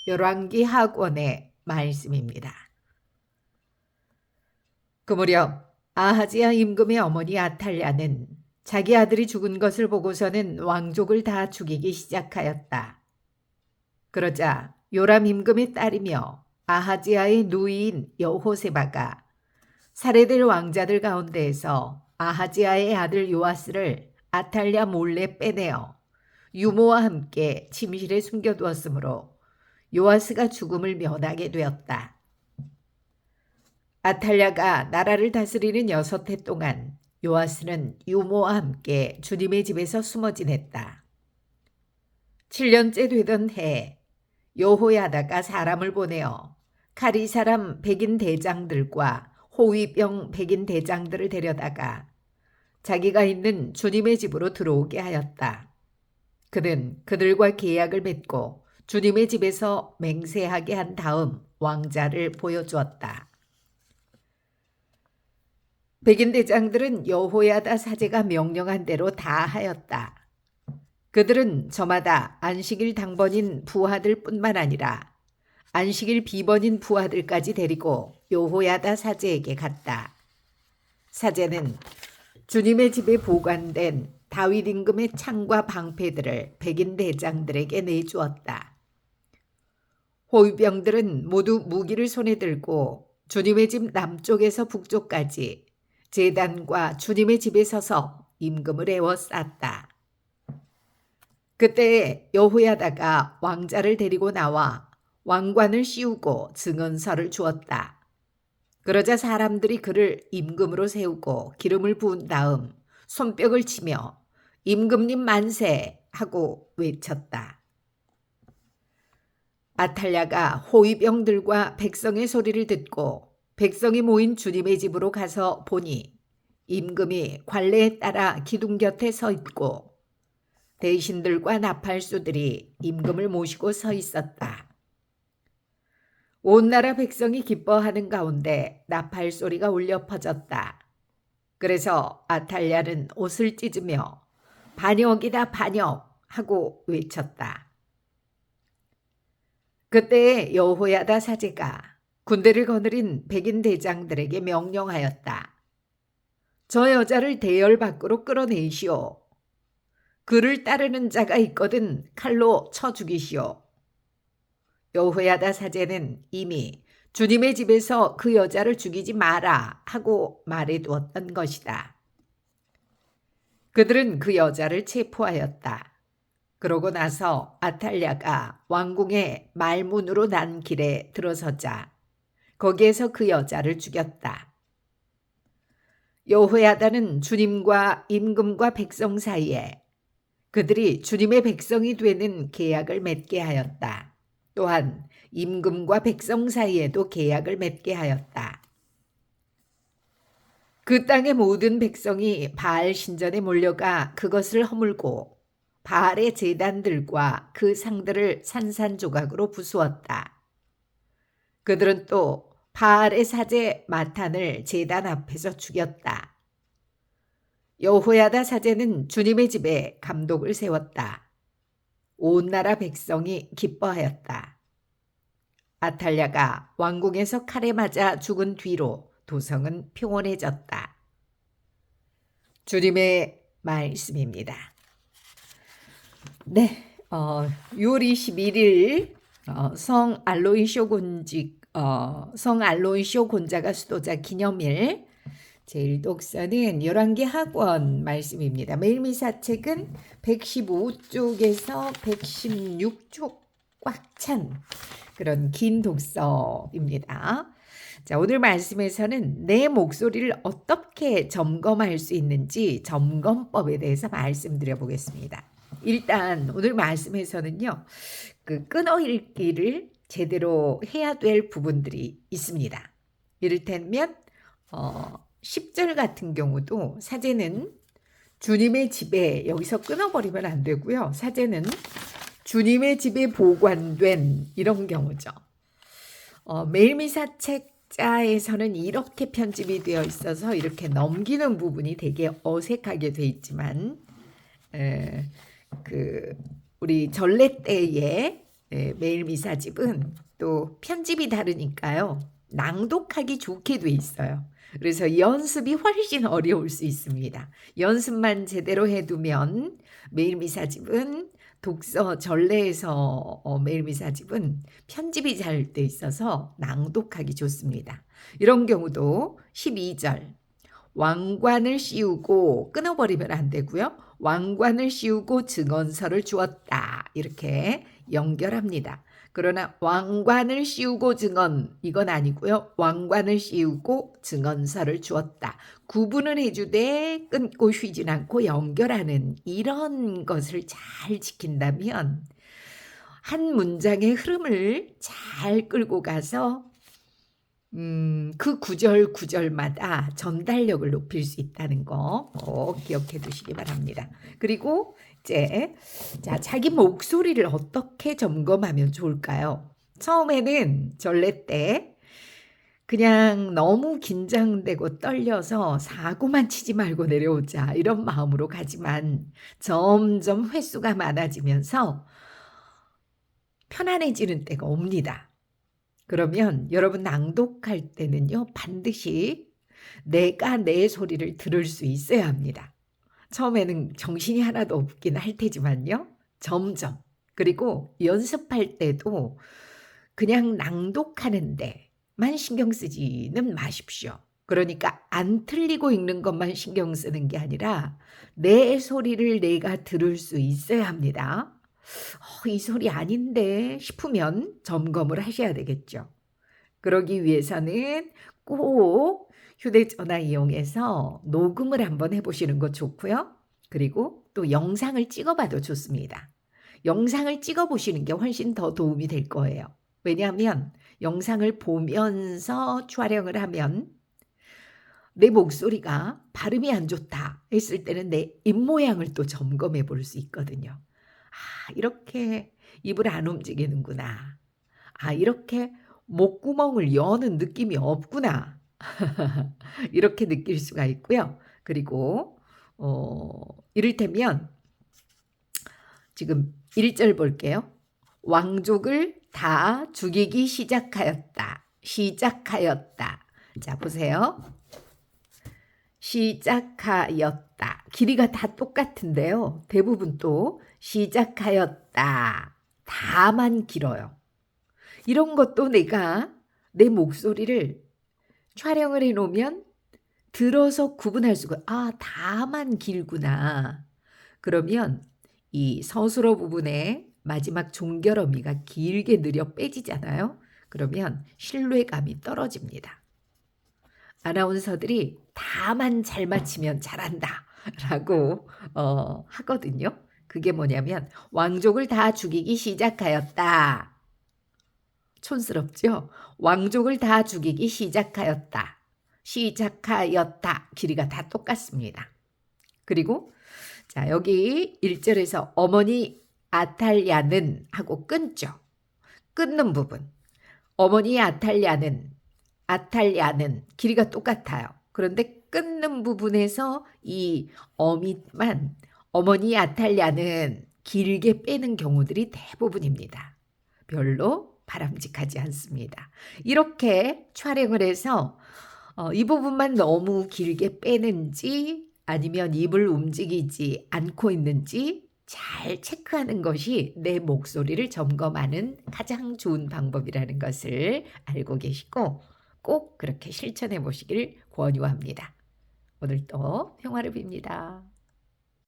열왕기 하권의 말씀입니다. 그 무렵 아하지야 임금의 어머니 아탈랴는 자기 아들이 죽은 것을 보고서는 왕족을 다 죽이기 시작하였다. 그러자 요람 임금의 딸이며 아하지야의 누이인 여호세바가 살해될 왕자들 가운데에서 아하지야의 아들 요아스를 아탈랴 몰래 빼내어 유모와 함께 침실에 숨겨두었으므로 요아스가 죽음을 면하게 되었다. 아탈랴가 나라를 다스리는 6해 동안 요아스는 유모와 함께 주님의 집에서 숨어 지냈다. 7년째 되던 해에 여호야다가 사람을 보내어 카리 사람 백인 대장들과 호위병 백인 대장들을 데려다가 자기가 있는 주님의 집으로 들어오게 하였다. 그는 그들과 계약을 맺고 주님의 집에서 맹세하게 한 다음 왕자를 보여주었다. 백인 대장들은 여호야다 사제가 명령한 대로 다 하였다. 그들은 저마다 안식일 당번인 부하들 뿐만 아니라 안식일 비번인 부하들까지 데리고 여호야다 사제에게 갔다. 사제는 주님의 집에 보관된 다윗 임금의 창과 방패들을 백인 대장들에게 내주었다. 호위병들은 모두 무기를 손에 들고 주님의 집 남쪽에서 북쪽까지 제단과 주님의 집에 서서 임금을 에워쌌다. 그때 여호야다가 왕자를 데리고 나와 왕관을 씌우고 증언서를 주었다. 그러자 사람들이 그를 임금으로 세우고 기름을 부은 다음 손뼉을 치며 임금님 만세 하고 외쳤다. 아탈랴가 호위병들과 백성의 소리를 듣고 백성이 모인 주님의 집으로 가서 보니 임금이 관례에 따라 기둥 곁에 서 있고 대신들과 나팔수들이 임금을 모시고 서 있었다. 온 나라 백성이 기뻐하는 가운데 나팔 소리가 울려 퍼졌다. 그래서 아탈랴는 옷을 찢으며 반역이다 반역 하고 외쳤다. 그때 여호야다 사제가 군대를 거느린 백인 대장들에게 명령하였다. 저 여자를 대열 밖으로 끌어내시오. 그를 따르는 자가 있거든 칼로 쳐 죽이시오. 여호야다 사제는 이미 주님의 집에서 그 여자를 죽이지 마라 하고 말해두었던 것이다. 그들은 그 여자를 체포하였다. 그러고 나서 아탈랴가 왕궁의 말문으로 난 길에 들어서자 거기에서 그 여자를 죽였다. 여호야다는 주님과 임금과 백성 사이에 그들이 주님의 백성이 되는 계약을 맺게 하였다. 또한 임금과 백성 사이에도 계약을 맺게 하였다. 그 땅의 모든 백성이 바알 신전에 몰려가 그것을 허물고 바알의 제단들과 그 상들을 산산조각으로 부수었다. 그들은 또 바알의 사제 마탄을 제단 앞에서 죽였다. 여호야다 사제는 주님의 집에 감독을 세웠다. 온 나라 백성이 기뻐하였다. 아탈랴가 왕궁에서 칼에 맞아 죽은 뒤로 도성은 평온해졌다. 주님의 말씀입니다. 네, 6월 21일 성 알로이쇼 곤자가 수도자 기념일 제1독서는 열왕기 하권 말씀입니다. 매일미사 책은 115쪽에서 116쪽 꽉 찬 그런 긴 독서입니다. 자, 오늘 말씀에서는 내 목소리를 어떻게 점검할 수 있는지 점검법에 대해서 말씀드려 보겠습니다. 일단 오늘 말씀에서는요, 그 끊어 읽기를 제대로 해야 될 부분들이 있습니다. 이를테면 10절 같은 경우도 사제는 주님의 집에 여기서 끊어버리면 안 되고요. 사제는 주님의 집에 보관된 이런 경우죠. 매일미사 책자에서는 이렇게 편집이 되어 있어서 이렇게 넘기는 부분이 되게 어색하게 돼 있지만 우리 전래 때에 네, 매일 미사집은 또 편집이 다르니까요. 낭독하기 좋게 돼 있어요. 그래서 연습이 훨씬 어려울 수 있습니다. 연습만 제대로 해두면 매일 미사집은 독서 전래에서 매일 미사집은 편집이 잘 돼 있어서 낭독하기 좋습니다. 이런 경우도 12절 왕관을 씌우고 끊어버리면 안 되고요. 왕관을 씌우고 증언서를 주었다. 이렇게 연결합니다. 그러나 왕관을 씌우고 증언 이건 아니고요. 왕관을 씌우고 증언서를 주었다. 구분을 해주되 끊고 쉬진 않고 연결하는 이런 것을 잘 지킨다면 한 문장의 흐름을 잘 끌고 가서 그 구절 구절마다 전달력을 높일 수 있다는 거 꼭 기억해 두시기 바랍니다. 그리고 이제 자기 목소리를 어떻게 점검하면 좋을까요? 처음에는 전래 때 그냥 너무 긴장되고 떨려서 사고만 치지 말고 내려오자 이런 마음으로 가지만 점점 횟수가 많아지면서 편안해지는 때가 옵니다. 그러면 여러분 낭독할 때는요, 반드시 내가 내 소리를 들을 수 있어야 합니다. 처음에는 정신이 하나도 없긴 할 테지만요, 점점. 그리고 연습할 때도 그냥 낭독하는데만 신경 쓰지는 마십시오. 그러니까 안 틀리고 읽는 것만 신경 쓰는 게 아니라 내 소리를 내가 들을 수 있어야 합니다. 이 소리 아닌데 싶으면 점검을 하셔야 되겠죠. 그러기 위해서는 꼭 휴대전화 이용해서 녹음을 한번 해보시는 거 좋고요. 그리고 또 영상을 찍어봐도 좋습니다. 영상을 찍어보시는 게 훨씬 더 도움이 될 거예요. 왜냐하면 영상을 보면서 촬영을 하면 내 목소리가 발음이 안 좋다 했을 때는 내 입모양을 또 점검해 볼 수 있거든요. 이렇게 입을 안 움직이는구나. 이렇게 목구멍을 여는 느낌이 없구나. 이렇게 느낄 수가 있고요. 그리고 이를테면 지금 1절 볼게요. 왕족을 다 죽이기 시작하였다. 시작하였다. 자, 보세요. 시작하였다. 길이가 다 똑같은데요. 대부분 또 시작하였다. 다만 길어요. 이런 것도 내가 내 목소리를 촬영을 해놓으면 들어서 구분할 수가 다만 길구나. 그러면 이 서술어 부분에 마지막 종결어미가 길게 느려 빼지잖아요. 그러면 신뢰감이 떨어집니다. 아나운서들이 다만 잘 맞히면 잘한다 라고 하거든요. 그게 뭐냐면 왕족을 다 죽이기 시작하였다. 촌스럽죠? 왕족을 다 죽이기 시작하였다. 시작하였다. 길이가 다 똑같습니다. 그리고 자, 여기 1절에서 어머니 아탈랴는 하고 끊죠. 끊는 부분. 어머니 아탈랴는 길이가 똑같아요. 그런데 끊는 부분에서 이 어미만 어머니 아탈랴는 길게 빼는 경우들이 대부분입니다. 별로 바람직하지 않습니다. 이렇게 촬영을 해서 이 부분만 너무 길게 빼는지 아니면 입을 움직이지 않고 있는지 잘 체크하는 것이 내 목소리를 점검하는 가장 좋은 방법이라는 것을 알고 계시고 꼭 그렇게 실천해 보시길 권유합니다. 오늘도 평화를 빕니다.